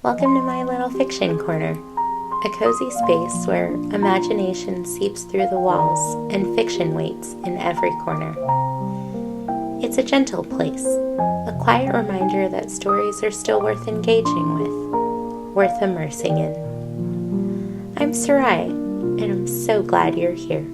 Welcome to my little fiction corner, a cozy space where imagination seeps through the walls and fiction waits in every corner. It's a gentle place, a quiet reminder that stories are still worth engaging with, worth immersing in. I'm Sarai, and I'm so glad you're here.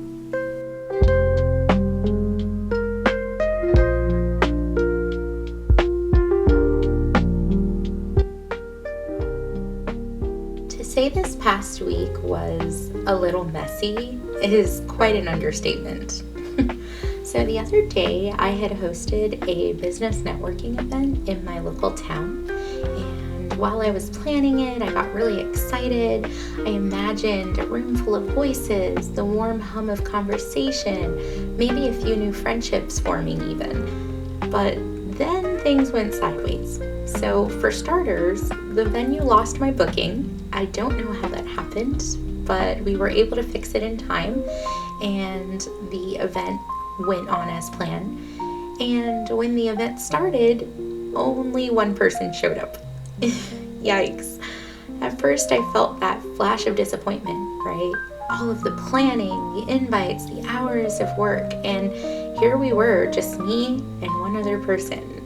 To say this past week was a little messy is quite an understatement. So the other day I had hosted a business networking event in my local town, and while I was planning it, I got really excited. I imagined a room full of voices, the warm hum of conversation, maybe a few new friendships forming even. But then things went sideways. So for starters, the venue lost my booking. I don't know how that happened, but we were able to fix it in time, and the event went on as planned. And when the event started, only one person showed up. Yikes. At first I felt that flash of disappointment, right? All of the planning, the invites, the hours of work, and here we were, just me and one other person,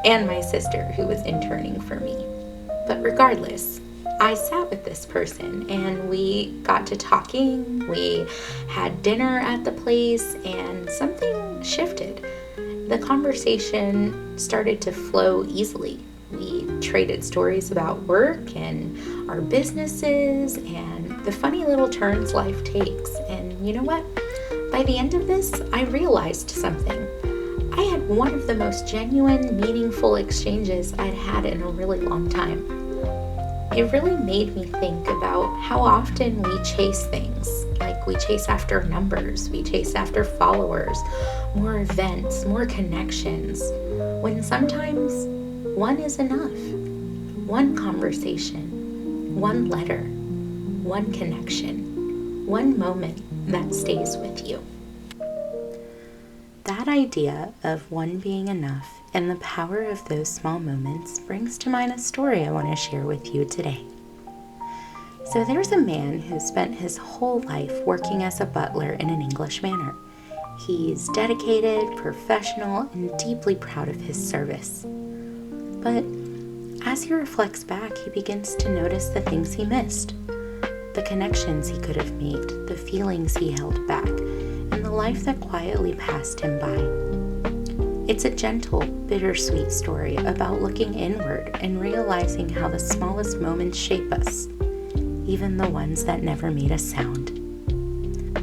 and my sister who was interning for me. But regardless, I sat with this person and we got to talking, we had dinner at the place, and something shifted. The conversation started to flow easily. We traded stories about work and our businesses and the funny little turns life takes. And you know what? By the end of this, I realized something. I had one of the most genuine, meaningful exchanges I'd had in a really long time. It really made me think about how often we chase things, like we chase after numbers, we chase after followers, more events, more connections, when sometimes one is enough. One conversation, one letter, one connection, one moment that stays with you. That idea of one being enough and the power of those small moments brings to mind a story I want to share with you today. So there's a man who spent his whole life working as a butler in an English manor. He's dedicated, professional, and deeply proud of his service. But as he reflects back, he begins to notice the things he missed, the connections he could have made, the feelings he held back, and the life that quietly passed him by. It's a gentle, bittersweet story about looking inward and realizing how the smallest moments shape us, even the ones that never made a sound.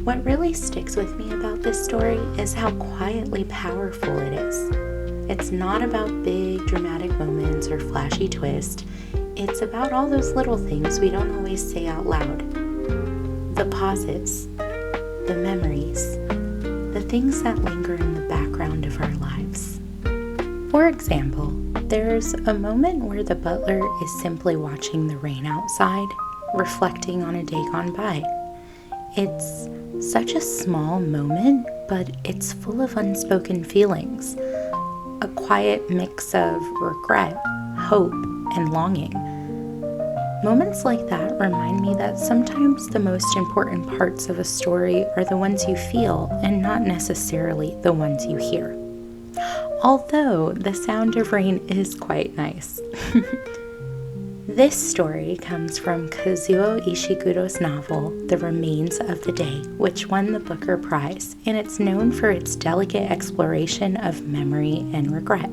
What really sticks with me about this story is how quietly powerful it is. It's not about big, dramatic moments or flashy twists. It's about all those little things we don't always say out loud. The pauses, the memories, the things that linger in the background of our lives. For example, there's a moment where the butler is simply watching the rain outside, reflecting on a day gone by. It's such a small moment, but it's full of unspoken feelings, a quiet mix of regret, hope, and longing. Moments like that remind me that sometimes the most important parts of a story are the ones you feel and not necessarily the ones you hear. Although the sound of rain is quite nice. This story comes from Kazuo Ishiguro's novel, The Remains of the Day, which won the Booker Prize, and it's known for its delicate exploration of memory and regret.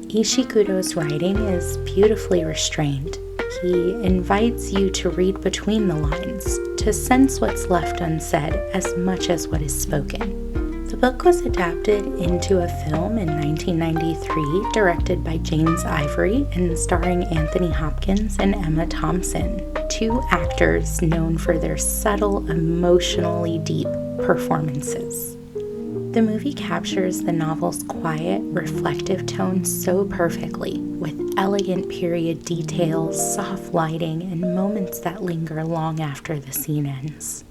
Ishiguro's writing is beautifully restrained. He invites you to read between the lines, to sense what's left unsaid as much as what is spoken. The book was adapted into a film in 1993, directed by James Ivory and starring Anthony Hopkins and Emma Thompson, two actors known for their subtle, emotionally deep performances. The movie captures the novel's quiet, reflective tone so perfectly, with elegant period details, soft lighting, and moments that linger long after the scene ends.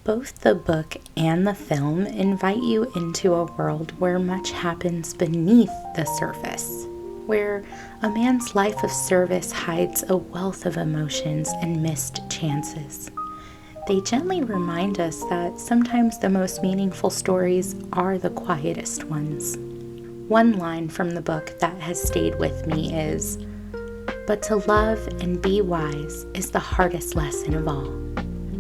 Both the book and the film invite you into a world where much happens beneath the surface. where a man's life of service hides a wealth of emotions and missed chances. They gently remind us that sometimes the most meaningful stories are the quietest ones. One line from the book that has stayed with me is, "But to love and be wise is the hardest lesson of all."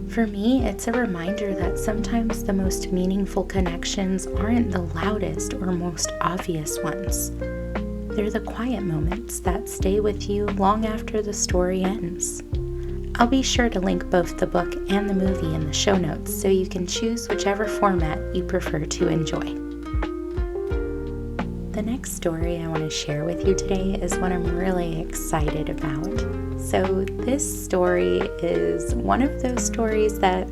For me, it's a reminder that sometimes the most meaningful connections aren't the loudest or most obvious ones. They're the quiet moments that stay with you long after the story ends. I'll be sure to link both the book and the movie in the show notes so you can choose whichever format you prefer to enjoy. The next story I want to share with you today is one I'm really excited about. So this story is one of those stories that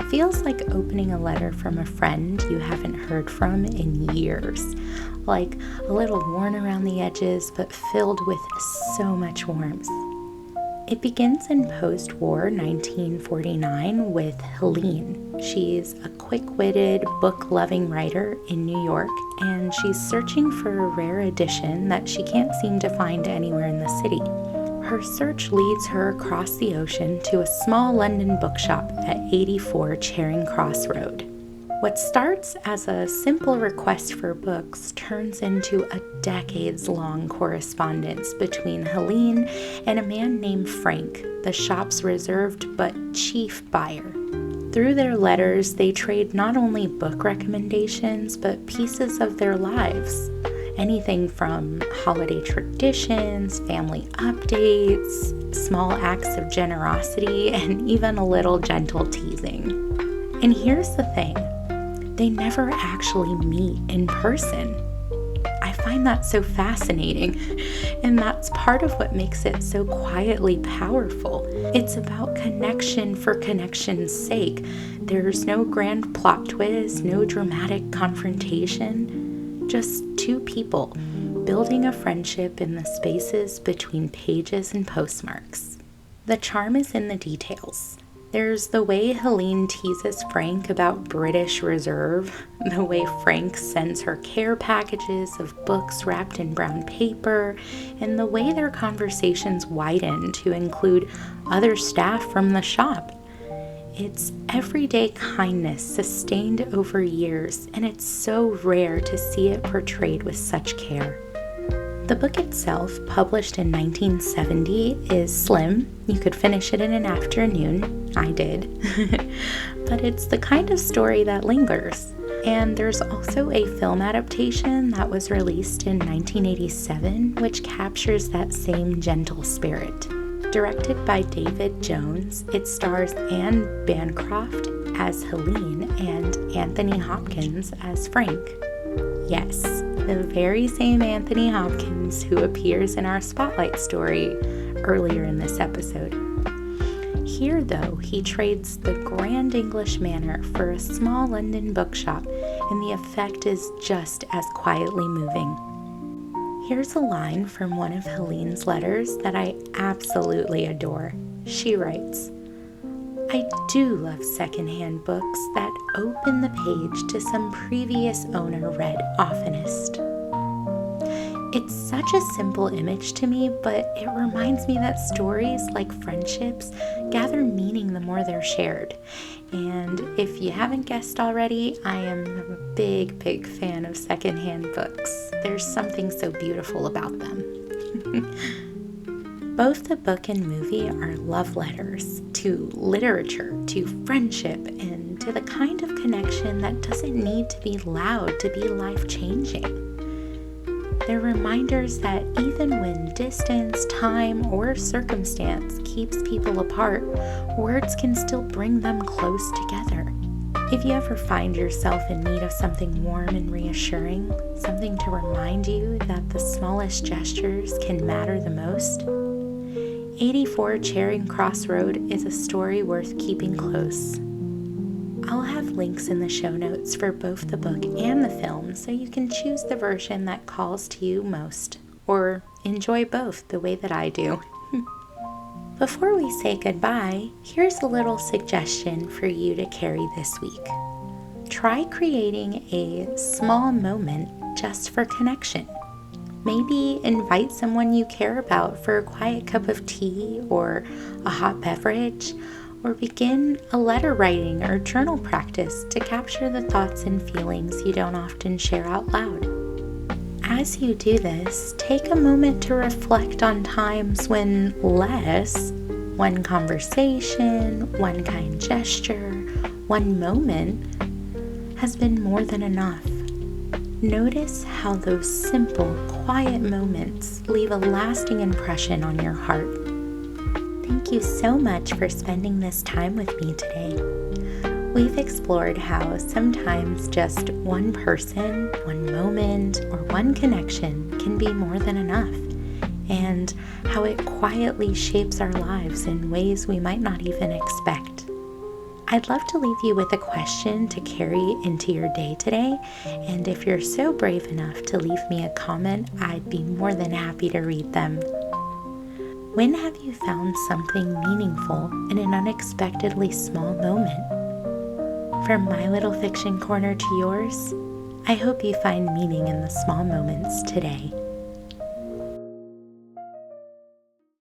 feels like opening a letter from a friend you haven't heard from in years. Like a little worn around the edges, but filled with so much warmth. It begins in post-war 1949 with Helene. She's a quick-witted, book-loving writer in New York, and she's searching for a rare edition that she can't seem to find anywhere in the city. Her search leads her across the ocean to a small London bookshop at 84 Charing Cross Road. What starts as a simple request for books turns into a decades-long correspondence between Helene and a man named Frank, the shop's reserved but chief buyer. Through their letters, they trade not only book recommendations, but pieces of their lives. Anything from holiday traditions, family updates, small acts of generosity, and even a little gentle teasing. And here's the thing. They never actually meet in person. I find that so fascinating, and that's part of what makes it so quietly powerful. It's about connection for connection's sake. There's no grand plot twist, no dramatic confrontation, just two people building a friendship in the spaces between pages and postmarks. The charm is in the details. There's the way Helene teases Frank about British Reserve, the way Frank sends her care packages of books wrapped in brown paper, and the way their conversations widen to include other staff from the shop. It's everyday kindness sustained over years, and it's so rare to see it portrayed with such care. The book itself, published in 1970, is slim. You could finish it in an afternoon. I did. But it's the kind of story that lingers. And there's also a film adaptation that was released in 1987, which captures that same gentle spirit. Directed by David Jones, it stars Anne Bancroft as Helene and Anthony Hopkins as Frank. Yes, the very same Anthony Hopkins who appears in our Spotlight story earlier in this episode. Here, though, he trades the grand English manor for a small London bookshop, and the effect is just as quietly moving. Here's a line from one of Helene's letters that I absolutely adore. She writes, "I do love secondhand books that open the page to some previous owner read oftenest." It's such a simple image to me, but it reminds me that stories, like friendships, gather meaning the more they're shared. And if you haven't guessed already, I am a big, big fan of secondhand books. There's something so beautiful about them. Both the book and movie are love letters to literature, to friendship, and to the kind of connection that doesn't need to be loud to be life-changing. They're reminders that even when distance, time, or circumstance keeps people apart, words can still bring them close together. If you ever find yourself in need of something warm and reassuring, something to remind you that the smallest gestures can matter the most, 84 Charing Cross Road is a story worth keeping close. I'll have links in the show notes for both the book and the film so you can choose the version that calls to you most, or enjoy both the way that I do. Before we say goodbye, here's a little suggestion for you to carry this week. Try creating a small moment just for connection. Maybe invite someone you care about for a quiet cup of tea or a hot beverage, or begin a letter writing or journal practice to capture the thoughts and feelings you don't often share out loud. As you do this, take a moment to reflect on times when less, one conversation, one kind gesture, one moment, has been more than enough. Notice how those simple, quiet moments leave a lasting impression on your heart. Thank you so much for spending this time with me today. We've explored how sometimes just one person, one moment, or one connection can be more than enough, and how it quietly shapes our lives in ways we might not even expect. I'd love to leave you with a question to carry into your day today, and if you're so brave enough to leave me a comment, I'd be more than happy to read them. When have you found something meaningful in an unexpectedly small moment? From my little fiction corner to yours, I hope you find meaning in the small moments today.